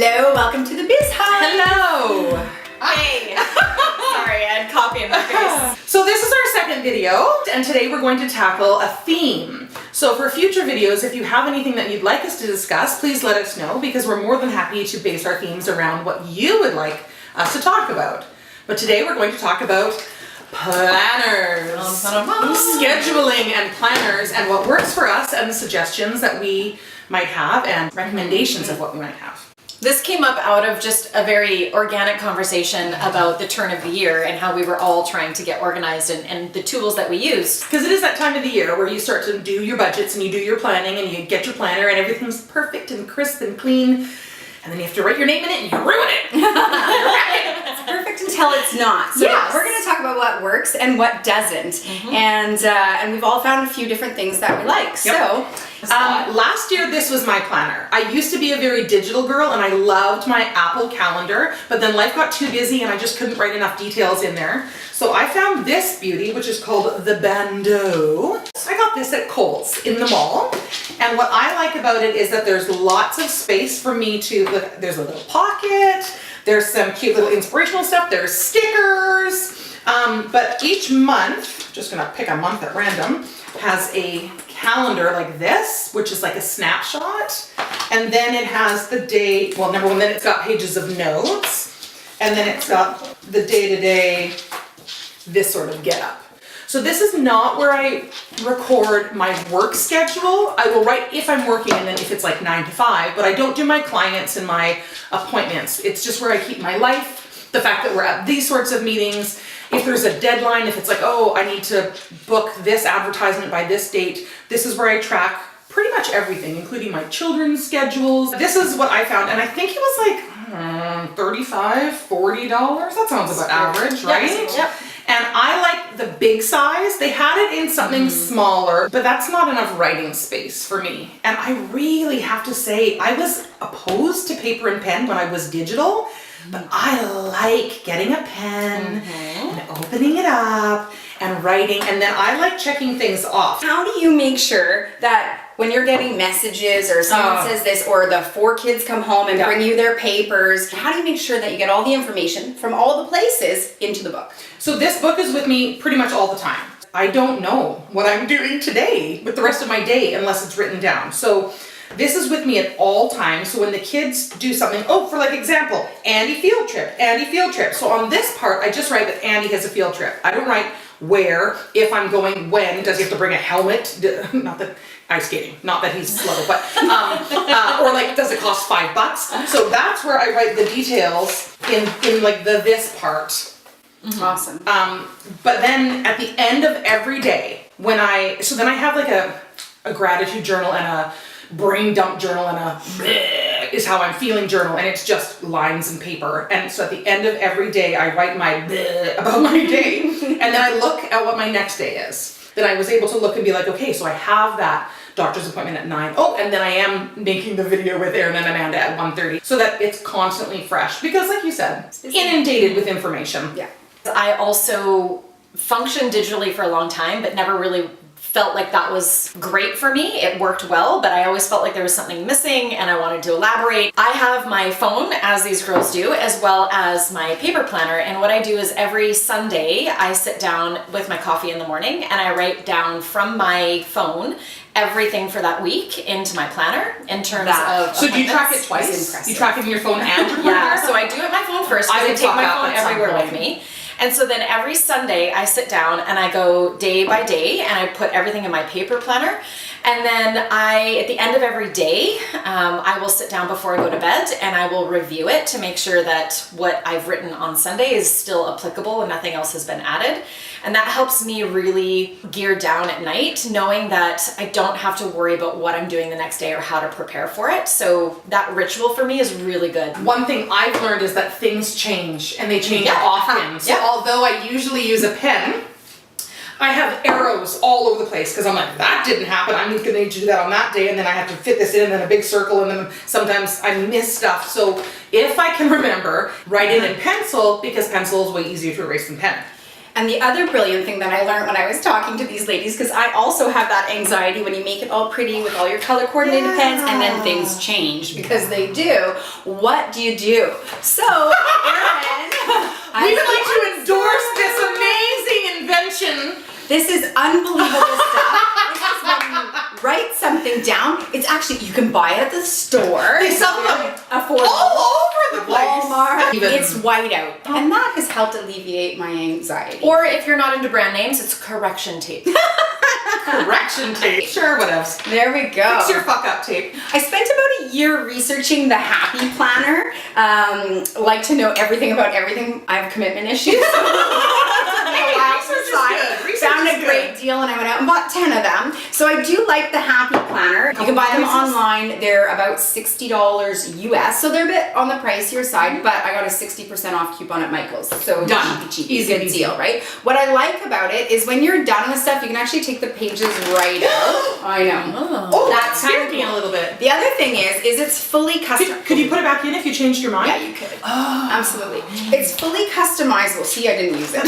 Hello, welcome to the Biz Hive. Hello. Hey. Sorry, I had coffee in my face. So this is our second video, and today we're going to tackle a theme. So for future videos, if you have anything that you'd like us to discuss, please let us know, because we're more than happy to base our themes around what you would like us to talk about. But today we're going to talk about planners, scheduling and planners, and what works for us, and the suggestions that we might have, and recommendations of what we might have. This came up out of just a very organic conversation about the turn of the year and how we were all trying to get organized and the tools that we use. Because it is that time of the year where you start to do your budgets and you do your planning and you get your planner and everything's perfect and crisp and clean, and then you have to write your name in it and you ruin it. It's perfect until it's not. So Yes. we're going to talk about what works and what doesn't, and we've all found a few different things that we like. So. Last year, this was my planner. I used to be a very digital girl and I loved my Apple calendar, but then life got too busy and I just couldn't write enough details in there. So I found this beauty, which is called the Bandeau. I got this at Kohl's in the mall. And what I like about it is that there's lots of space for me to, look, there's a little pocket, there's some cute little inspirational stuff, there's stickers. But each month, just gonna pick a month at random, has a calendar like this, which is like a snapshot. And then it has the date, well, number one, then it's got pages of notes. And then it's got the day-to-day, this sort of get up. So this is not where I record my work schedule. I will write if I'm working and then if it's like 9 to 5, but I don't do my clients and my appointments. It's just where I keep my life, the fact that we're at these sorts of meetings. If there's a deadline, if it's like, oh, I need to book this advertisement by this date, this is where I track pretty much everything, including my children's schedules. This is what I found, and I think it was like $35, $40. That sounds about average, right? Yep. And I like the big size. They had it in something smaller, but that's not enough writing space for me. And I really have to say, I was opposed to paper and pen when I was digital. But I like getting a pen and opening it up and writing, and then I like checking things off. How do you make sure that when you're getting messages or someone says this, or the 4 kids come home and bring you their papers, how do you make sure that you get all the information from all the places into the book? So this book is with me pretty much all the time. I don't know what I'm doing today with the rest of my day unless it's written down. So this is with me at all times. So when the kids do something, for like example, Andy field trip, Andy field trip. So on this part, I just write that Andy has a field trip. I don't write where, if I'm going, when, does he have to bring a helmet? Not that ice skating, not that he's slow, but, or like, does it cost $5? So that's where I write the details in like this part. Awesome. But then at the end of every day, then I have like a gratitude journal and a brain dump journal and a is how I'm feeling journal, and it's just lines and paper. And so at the end of every day, I write my about my day, and then I look at what my next day is. Then I was able to look and be like, okay, so I have that doctor's appointment at 9. And then I am making the video with Erin and Amanda at 1:30, so that it's constantly fresh. Because like you said, inundated with information. Yeah. I also functioned digitally for a long time, but never really felt like that was great for me. It worked well, but I always felt like there was something missing and I wanted to elaborate. I have my phone, as these girls do, as well as my paper planner. And what I do is every Sunday, I sit down with my coffee in the morning and I write down from my phone everything for that week into my planner in terms of So do you track it twice? You track it in your phone and your planner? Yeah, so I do it on my phone first because I take my phone everywhere with me. And so then every Sunday I sit down and I go day by day and I put everything in my paper planner. And then at the end of every day, I will sit down before I go to bed and I will review it to make sure that what I've written on Sunday is still applicable and nothing else has been added. And that helps me really gear down at night, knowing that I don't have to worry about what I'm doing the next day or how to prepare for it. So that ritual for me is really good. One thing I've learned is that things change, and they change often. So although I usually use a pen, I have arrows all over the place because I'm like, that didn't happen. I'm going to need to do that on that day, and then I have to fit this in, and then a big circle, and then sometimes I miss stuff. So if I can remember, write it in pencil, because pencil is way easier to erase than pen. And the other brilliant thing that I learned when I was talking to these ladies, because I also have that anxiety when you make it all pretty with all your color coordinated pens and then things change, because they do. What do you do? So, Erin, we would like to endorse this amazing invention. this is unbelievable stuff. This is when you write something down. It's actually, you can buy it at the store. They sell them affordable. all over the place. Walmart. Even- It's whiteout. And that has helped alleviate my anxiety. Or if you're not into brand names, it's correction tape. Correction tape. Sure, what else? There we go. Fix your fuck up tape. I spent about a year researching the Happy Planner. Like to know everything about everything. I have commitment issues. Research is good. Research Found is a good. great deal and I went out and bought 10 of them. So I do like the Happy Planner. You can buy them online. They're about $60 US. So they're a bit on the pricier side, but I got a 60% off coupon at Michael's. So Done. cheapy, Easy good peasy. deal, right? What I like about it is when you're done with stuff, you can actually take the pages right out. I know. Oh, that That's scared kinda me a cool. little bit. The other thing is it's fully custom. Could you put it back in if you changed your mind? Yeah, you could. Absolutely. It's fully customizable. See, I didn't use it.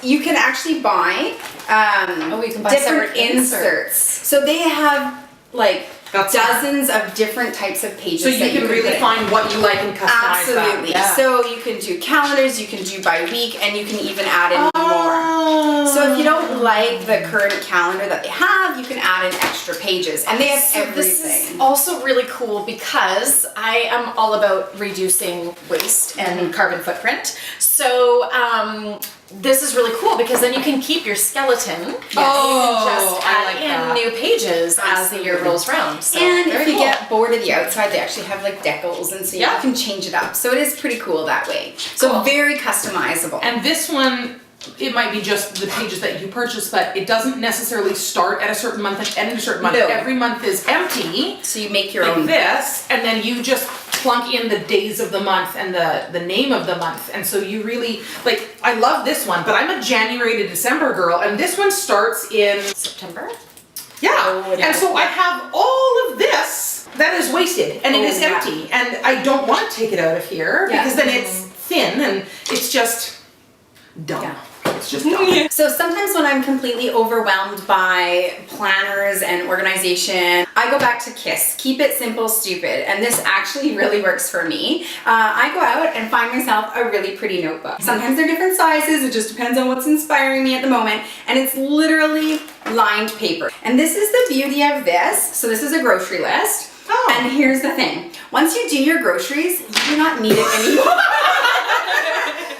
You can actually buy you can buy different separate inserts. So they have like That's dozens of different types of pages. So you that can put really in. find what you like and customize Absolutely. that. So you can do calendars, you can do by week, and you can even add in more. So if you don't like the current calendar that they have, you can add in extra pages. And they have everything. This is also really cool because I am all about reducing waste and carbon footprint. So this is really cool because then you can keep your skeleton and just I add like in that. new pages as the year Absolutely. rolls around. So And if very you cool. get bored of the outside, they actually have like decals, and so Yeah. you can change it up. So it is pretty cool that way. So Cool. very customizable. And this one, it might be just the pages that you purchase, but it doesn't necessarily start at a certain month and end at a certain month. No. Every month is empty, so you make your like own. this, and then you just plunk in the days of the month and the name of the month. And so you really, like, I love this one, but I'm a January to December girl, and this one starts in September. Yeah, Oh, yeah. and so I have all of this that is wasted, and it Oh, is yeah. empty, and I don't want to take it out of here Yeah. because then it's thin and it's just dumb. Yeah. It's just dumb. So sometimes when I'm completely overwhelmed by planners and organization, I go back to KISS, keep it simple, stupid. And this actually really works for me. I go out and find myself a really pretty notebook. Sometimes they're different sizes. It just depends on what's inspiring me at the moment. And it's literally lined paper. And this is the beauty of this. So this is a grocery list. Oh. And here's the thing. Once you do your groceries, you do not need it anymore.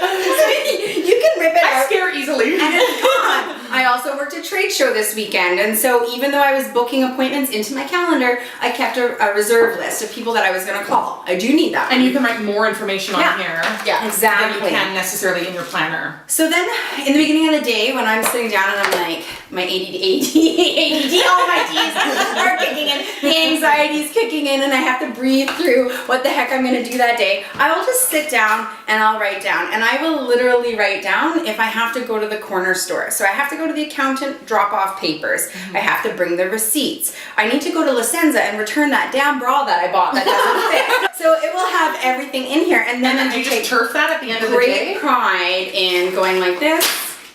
You can rip it I out. scare easily. And it's gone. I also worked a trade show this weekend, and so even though I was booking appointments into my calendar, I kept a reserve list of people that I was going to call. I do need that. And you can write more information on Yeah. here Yeah, than exactly. you can necessarily in your planner. So then, in the beginning of the day, when I'm sitting down and I'm like, my ADD, all my D's are kicking in, the anxiety's kicking in, and I have to breathe through what the heck I'm going to do that day, I will just sit down and I'll write down. And I will literally write down if I have to go to the corner store. So I have to go to the accountant, drop off papers. I have to bring the receipts. I need to go to La Senza and return that damn bra that I bought that doesn't fit. So it will have everything in here. And then And then I do you take just turf that at the end of the great day? pride in going like this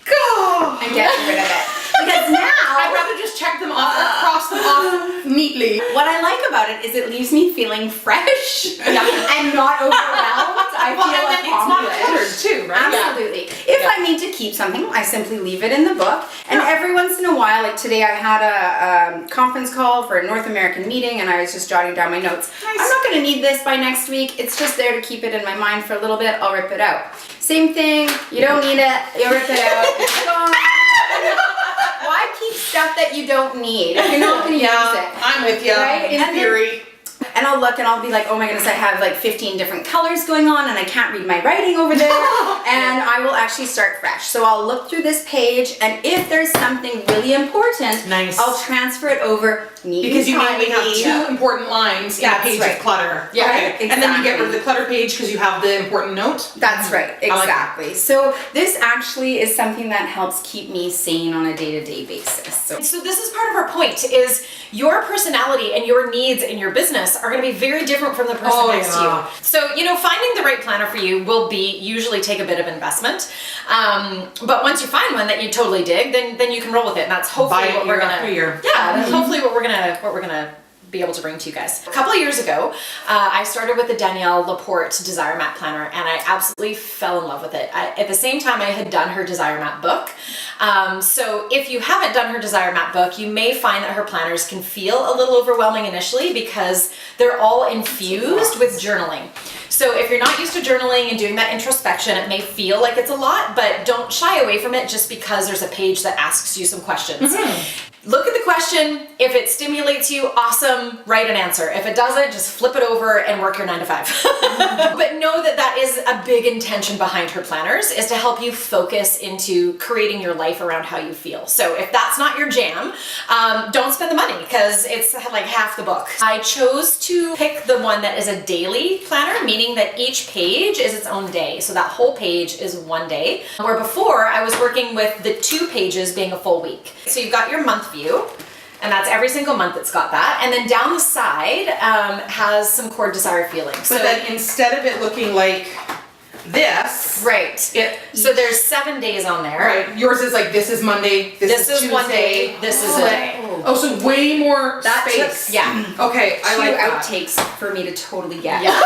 Go! and getting rid of it. Because now, I'd rather just check them off or cross them off neatly. what I like about it is it leaves me feeling fresh and not overwhelmed. I Well, feel and then it's not accomplished. cluttered too, right? Absolutely. If I need to keep something, I simply leave it in the book. And every once in a while, like today, I had a conference call for a North American meeting, and I was just jotting down my notes. Nice. I'm not going to need this by next week. It's just there to keep it in my mind for a little bit. I'll rip it out. Same thing. You don't need it. You rip it out. It's gone. Why keep stuff that you don't need if you're not going to use it? I'm with you. Right? In And then- theory. And I'll look and I'll be like, oh my goodness, I have like 15 different colors going on and I can't read my writing over there. And I will actually start fresh. So I'll look through this page, and if there's something really important, Nice. I'll transfer it over neat Because you and only have tidy. two important lines in a That's page right. of clutter. Yeah, Okay. And then you get rid of exactly. the clutter page because you have the important note. That's right, I like exactly. So this actually is something that helps keep me sane on a day-to-day basis. So So this is part of our point is your personality and your needs in your business are going to be very different from the person next to you. So, you know, finding the right planner for you will usually take a bit of investment. But once you find one that you totally dig, then you can roll with it. And that's hopefully what we're going to, that's hopefully what we're going to be able to bring to you guys. A couple of years ago, I started with the Danielle Laporte Desire Map Planner, and I absolutely fell in love with it. At the same time, I had done her Desire Map book. So if you haven't done her Desire Map book, you may find that her planners can feel a little overwhelming initially because they're all infused with journaling. So if you're not used to journaling and doing that introspection, it may feel like it's a lot, but don't shy away from it just because there's a page that asks you some questions. Look at the question. If it stimulates you, awesome, write an answer. If it doesn't, just flip it over and work your 9 to 5. But know that that is a big intention behind her planners, is to help you focus into creating your life around how you feel. So if that's not your jam, don't spend the money because it's like half the book. I chose to pick the one that is a daily planner, meaning that each page is its own day. So that whole page is one day, where before I was working with the 2 pages being a full week. So you've got your month view, and that's every single month it's got that. And then down the side has some core desire feelings. But then instead of it looking like this, right. So there's 7 days on there. Right. Yours is like, this is Monday, this is Tuesday. One day, this is a day. Oh, so way more space. Yeah. Okay, I like that. outtakes for me to totally get. Yeah.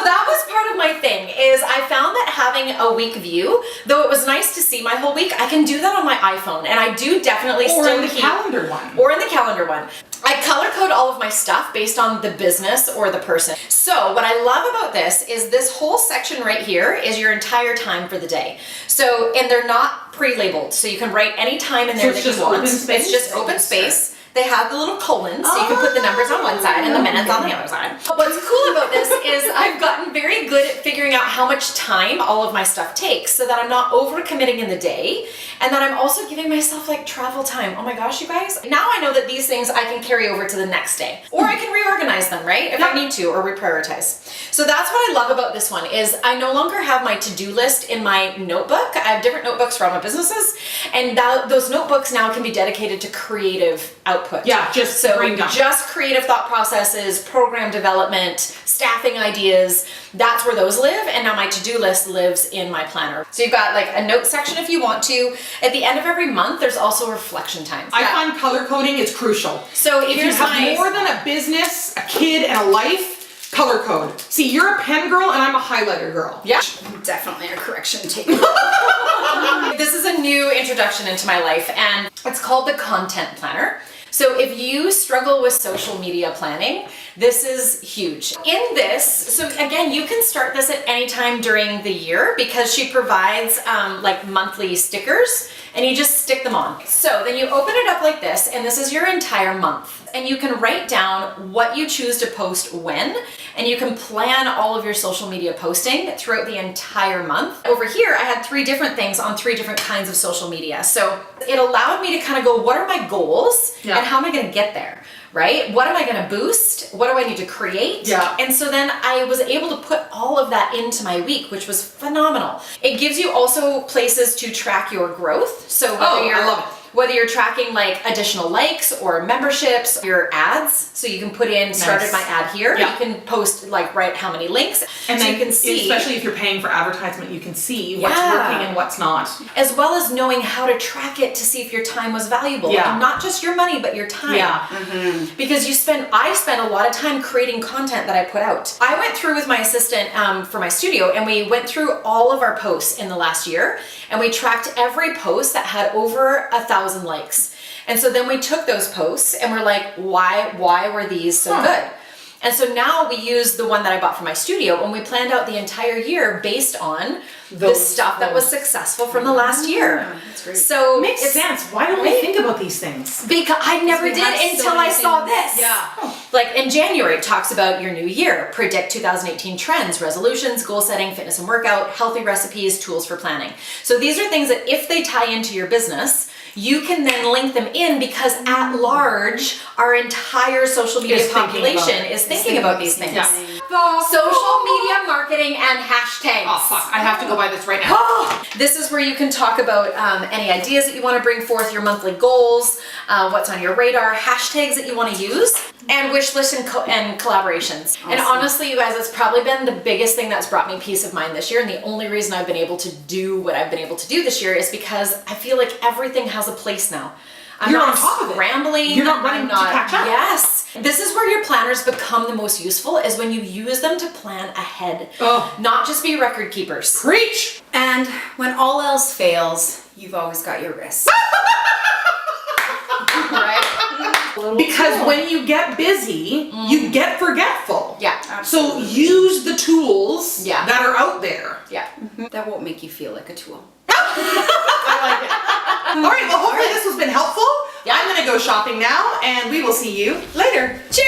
That was part of my thing, is I found that having a week view, though it was nice to see my whole week, I can do that on my iPhone, and I do definitely Or still in the calendar one. Or in the calendar one. I color code all of my stuff based on the business or the person. So what I love about this is this whole section right here is your entire time for the day. So, and they're not pre-labeled, so you can write any time in there that you want. It's just open space. They have the little colons, so you can put the numbers on one side and the minutes on the other side. But what's cool about this is I've gotten very good at figuring out how much time all of my stuff takes so that I'm not over-committing in the day, and that I'm also giving myself like travel time. Oh my gosh, you guys. Now I know that these things I can carry over to the next day. Or I can reorganize them, right? If I need to, or reprioritize. So that's what I love about this one, is I no longer have my to-do list in my notebook. I have different notebooks for all my businesses, and those notebooks now can be dedicated to creative output. Yeah, just creative thought processes, program development, staffing ideas. That's where those live, and now my to-do list lives in my planner. So you've got like a note section if you want to. At the end of every month, there's also reflection time. I find color coding is crucial. So if you have more than a business, a kid, and a life, color code. See, you're a pen girl and I'm a highlighter girl. Yeah. I'm definitely a correction taker. This is a new introduction into my life, and it's called the Content Planner. So if you struggle with social media planning, this is huge. In this, so again, you can start this at any time during the year because she provides like monthly stickers, and you just stick them on. So then you open it up like this, and this is your entire month. And you can write down what you choose to post when, and you can plan all of your social media posting throughout the entire month. Over here, I had 3 different things on 3 different kinds of social media. So it allowed me to kind of go, what are my goals and how am I gonna get there? Right? What am I going to boost? What do I need to create? Yeah. And so then I was able to put all of that into my week, which was phenomenal. It gives you also places to track your growth. So I love it. Whether you're tracking like additional likes or memberships, your ads, so you can put in, started my ad here, you can post like write how many links, and so then you can see, especially if you're paying for advertisement, you can see what's working and what's not. As well as knowing how to track it to see if your time was valuable. And not just your money, but your time. Because I spend a lot of time creating content that I put out. I went through with my assistant for my studio, and we went through all of our posts in the last year, and we tracked every post that had over 1,000 likes. And so then we took those posts and we're like, why were these so good? And so now we use the one that I bought for my studio, and we planned out the entire year based on the stuff that was successful from the last year. That's great. So Makes sense. Why don't we think about these things? Because I never did until I saw this. Yeah. Like in January, it talks about your new year, predict 2018 trends, resolutions, goal setting, fitness and workout, healthy recipes, tools for planning. So these are things that if they tie into your business, you can then link them in because at large, our entire social media Is thinking about population it. is thinking about these things. Yeah. Social media marketing and hashtags. Oh fuck, I have to go buy this right now. This is where you can talk about any ideas that you want to bring forth, your monthly goals, what's on your radar, hashtags that you want to use, and wish lists and collaborations. And honestly, you guys, it's probably been the biggest thing that's brought me peace of mind this year. And the only reason I've been able to do what I've been able to do this year is because I feel like everything has a place now. I'm You're not on top of it. Scrambling. You're not running I'm to not, catch up. Yes. This is where your planners become the most useful, is when you use them to plan ahead. Oh. Not just be record keepers. Preach! And when all else fails, you've always got your wrist. Right? Because when you get busy, you get forgetful. Yeah. So use the tools Yeah. that are out there. Yeah. That won't make you feel like a tool. I like it. All right, well, hopefully this has been helpful. Yeah. I'm going to go shopping now, and we will see you later. Cheers!